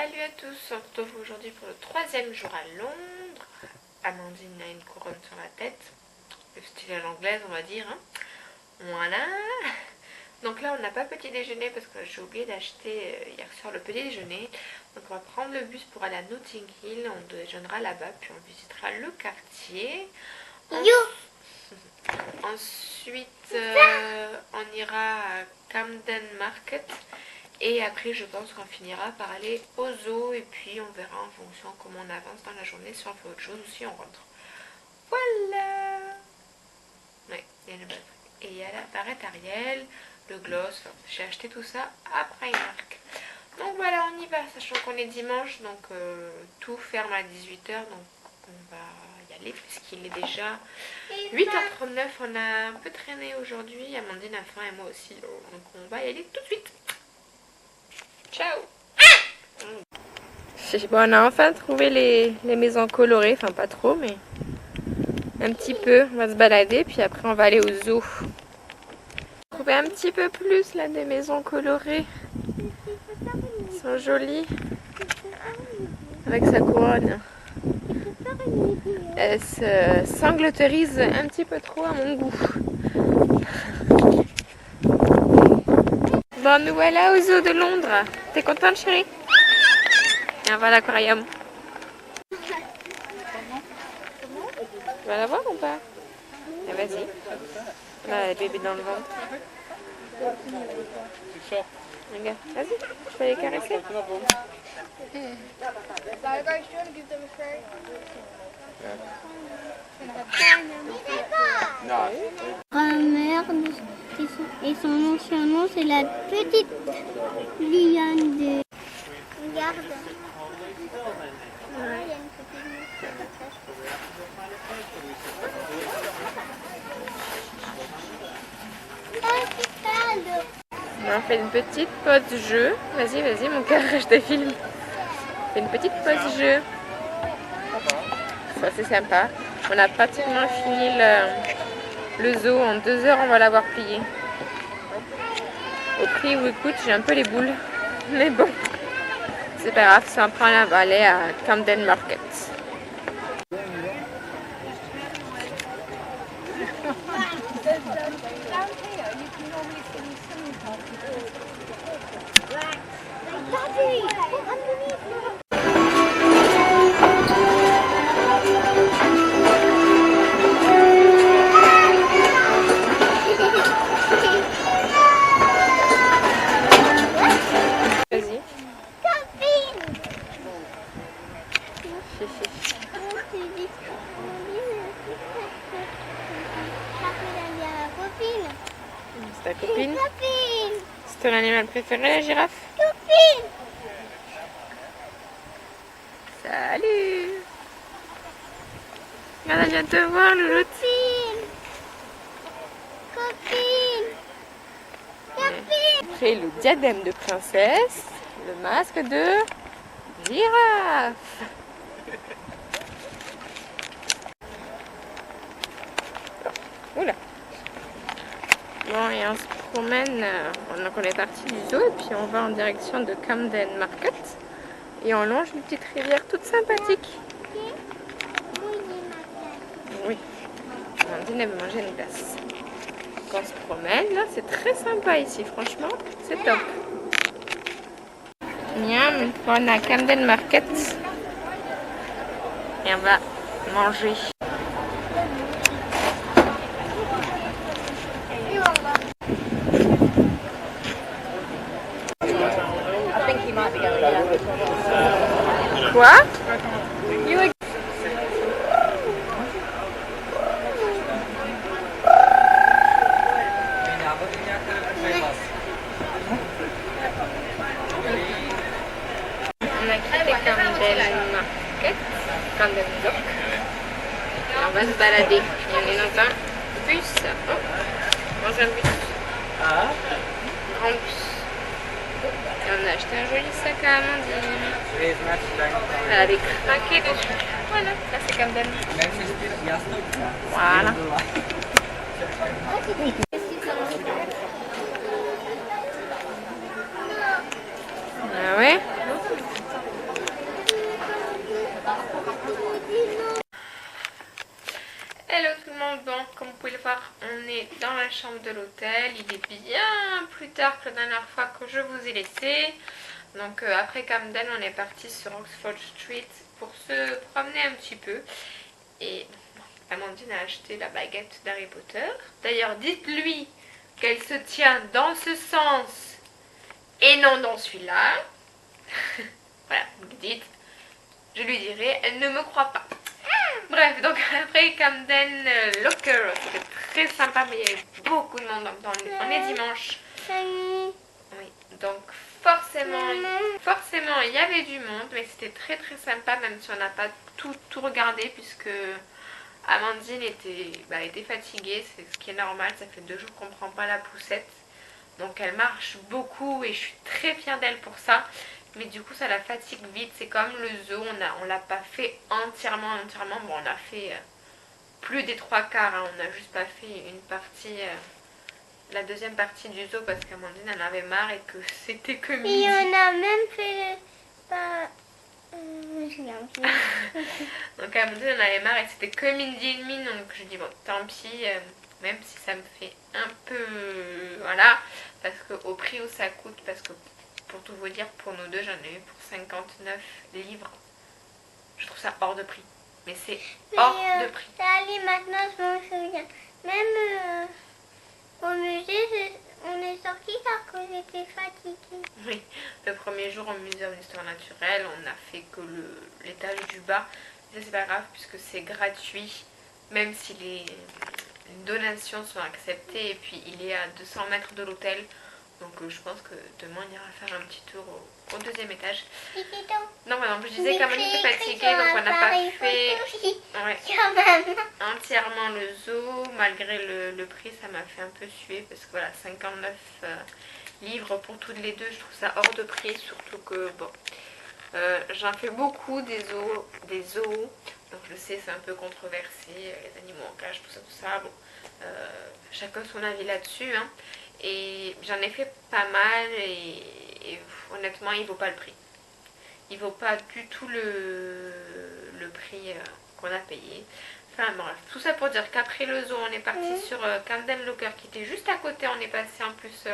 Salut à tous, on se retrouve aujourd'hui pour le 3e jour à Londres. Amandine a une couronne sur la tête, le style à l'anglaise on va dire. Voilà. Donc là on n'a pas petit déjeuner parce que j'ai oublié d'acheter hier soir le petit déjeuner. Donc on va prendre le bus pour aller à Notting Hill, on déjeunera là-bas puis on visitera le quartier. Ensuite on ira à Camden Market. Et après, je pense qu'on finira par aller au zoo et puis on verra en fonction comment on avance dans la journée, si on fait autre chose ou si on rentre. Voilà. Ouais, il y a le batterie. Et il y a la barrette Ariel, le gloss. Enfin, j'ai acheté tout ça à Primark. Donc voilà, on y va, sachant qu'on est dimanche, donc tout ferme à 18 h. Donc on va y aller puisqu'il est déjà 8 h 39. On a un peu traîné aujourd'hui. Amandine a faim et moi aussi. Donc on va y aller tout de suite. Ciao. Bon, on a enfin trouvé les maisons colorées, enfin pas trop mais un petit peu. On va se balader puis après on va aller au zoo. Trouver un petit peu plus là des maisons colorées. Elles sont jolies. Avec sa couronne. Elle se sangloterise un petit peu trop à mon goût. Bon, nous voilà au zoo de Londres. T'es contente chérie? Et on va à l'aquarium. Tu vas la voir ou pas? Ah, vas-y. Là, le bébé dans le ventre. Regarde, vas-y, je vais les caresser. Grand-mère et son ancien nom c'est la petite liane de... Regarde. Il y a une petite On fait une petite pause jeu. Vas-y, vas-y, mon cœur, je te filme. On fait une petite pause jeu. Ça, c'est sympa. On a pratiquement fini le zoo. En 2 heures, on va l'avoir plié. Au prix où il coûte, j'ai un peu les boules. Mais bon, c'est pas grave. Si on prend la vallée à Camden Market. Vas-y. C'est ta copine? C'est ton animal préféré, la girafe? Copine. Salut! Regarde, elle vient te voir, Louloute. Copine. Après, le diadème de princesse, le masque de girafe. Oula! Bon, et on se promène, donc on est parti du zoo et puis on va en direction de Camden Market et on longe une petite rivière toute sympathique. Oui, Amandine elle veut manger une glace. Donc on se promène, là c'est très sympa ici, franchement, c'est top. Miam, on est à Camden Market et on va manger. Quoi? On a quitté Camden Market, Camden Dock. Et on va se balader. Et on est dans un bus. Oh, dans un bus. Grand bus. Et on a acheté un joli sac à Amandine. Elle avait craqué dessus. Voilà, ça c'est Camden. Voilà. Ah ouais? est dans la chambre de l'hôtel. Il est bien plus tard que la dernière fois que je vous ai laissé. Donc après Camden, on est parti sur Oxford Street pour se promener un petit peu. Et Amandine a acheté la baguette d'Harry Potter. D'ailleurs, dites-lui qu'elle se tient dans ce sens et non dans celui-là. Voilà, vous le dites. Je lui dirai, elle ne me croit pas. Bref, donc après Camden Locker, c'était très sympa, mais il y avait beaucoup de monde. On est dimanche. Oui, donc forcément il y avait du monde, mais c'était très très sympa, même si on n'a pas tout regardé, puisque Amandine était fatiguée, c'est ce qui est normal, ça fait 2 jours qu'on ne prend pas la poussette. Donc elle marche beaucoup et je suis très fière d'elle pour ça. Mais du coup ça la fatigue vite, c'est comme le zoo, on l'a pas fait entièrement. Bon, on a fait plus des 3/4, hein. On n'a juste pas fait une partie, la deuxième partie du zoo parce qu'Amandine en avait marre et que c'était que midi. Et on a même fait... je viens plus. Donc Amandine en avait marre et c'était que midi et demi, donc je dis bon tant pis, même si ça me fait un peu... voilà, parce qu'au prix où ça coûte, parce que pour tout vous dire, pour nous deux, j'en ai eu pour 59 livres. Je trouve ça hors de prix. Mais c'est hors de prix. Allez, maintenant je m'en souviens. Même au musée, on est sorti parce que j'étais fatiguée. Oui, le premier jour au muséum d'histoire naturelle, on n'a fait que l'étage du bas. Mais ça c'est pas grave puisque c'est gratuit, même si les donations sont acceptées. Et puis il est à 200 mètres de l'hôtel. Donc je pense que demain on ira faire un petit tour au deuxième étage. Non, mais non, je disais qu'Amélie était fatiguée, donc on n'a pas fait entièrement le zoo. Malgré le prix, ça m'a fait un peu suer parce que voilà, 59 livres pour toutes les deux, je trouve ça hors de prix. Surtout que bon, j'en fais beaucoup des zoos. Donc je sais, c'est un peu controversé, les animaux en cage, tout ça. Bon, chacun son avis là-dessus, hein. Et j'en ai fait pas mal et honnêtement il vaut pas le prix. Il vaut pas du tout le prix qu'on a payé. Enfin bref, tout ça pour dire qu'après le zoo on est parti sur Camden Locker qui était juste à côté. On est passé en plus,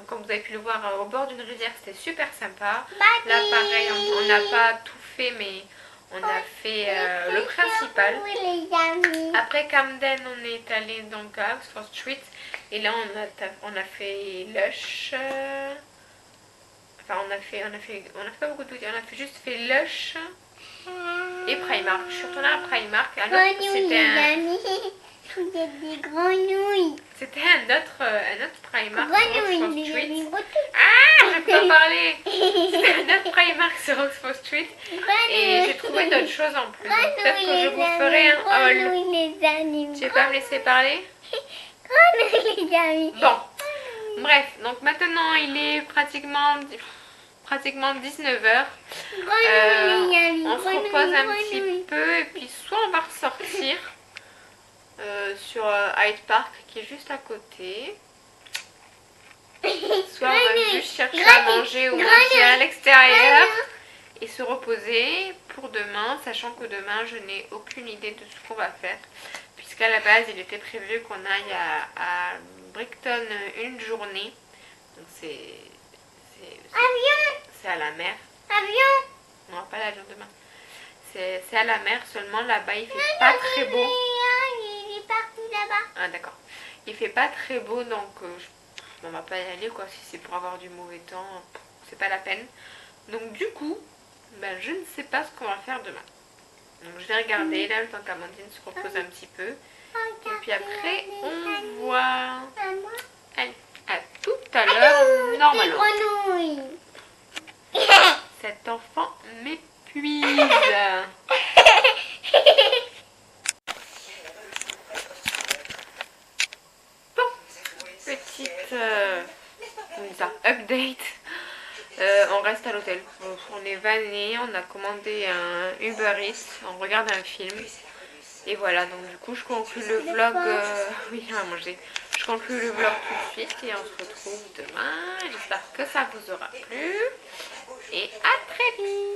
comme vous avez pu le voir, au bord d'une rivière, c'était super sympa. Là pareil, on n'a pas tout fait mais on a fait le principal. Après Camden on est allé donc à Oxford Street. Et là on a fait Lush, enfin on a fait pas beaucoup de boutiques, on a juste fait Lush et Primark. Je suis retournée à Primark, alors c'était un autre Primark sur Oxford Street. Ah, je peux pas parler. C'était un autre Primark sur Oxford Street et j'ai trouvé d'autres choses en plus. Donc peut-être que je vous ferai un haul. Tu veux pas me laisser parler? Bon, bref, donc maintenant il est pratiquement 19h. On se repose un petit peu et puis soit on va ressortir sur Hyde Park qui est juste à côté, soit on va juste chercher à manger ou manger à l'extérieur et se reposer pour demain, sachant que demain je n'ai aucune idée de ce qu'on va faire. Puisqu'à la base, il était prévu qu'on aille à Brighton une journée. Donc c'est à la mer. Non, pas l'avion demain. C'est à la mer, seulement là-bas il fait pas très beau. Il est parti là-bas. Ah d'accord. Il fait pas très beau, donc on va pas y aller quoi. Si c'est pour avoir du mauvais temps, c'est pas la peine. Donc du coup, je ne sais pas ce qu'on va faire demain. Donc je vais regarder là le temps qu'Amandine se repose un petit peu. Et puis après on voit. Allez, à tout à l'heure normalement. Cet enfant m'épuise. Bon, petite update. On reste à l'hôtel. On est vanné, on a commandé un Uber Eats, on regarde un film. Et voilà, donc du coup je conclue le vlog. Oui, à manger. Je conclue le vlog tout de suite et on se retrouve demain. J'espère que ça vous aura plu. Et à très vite.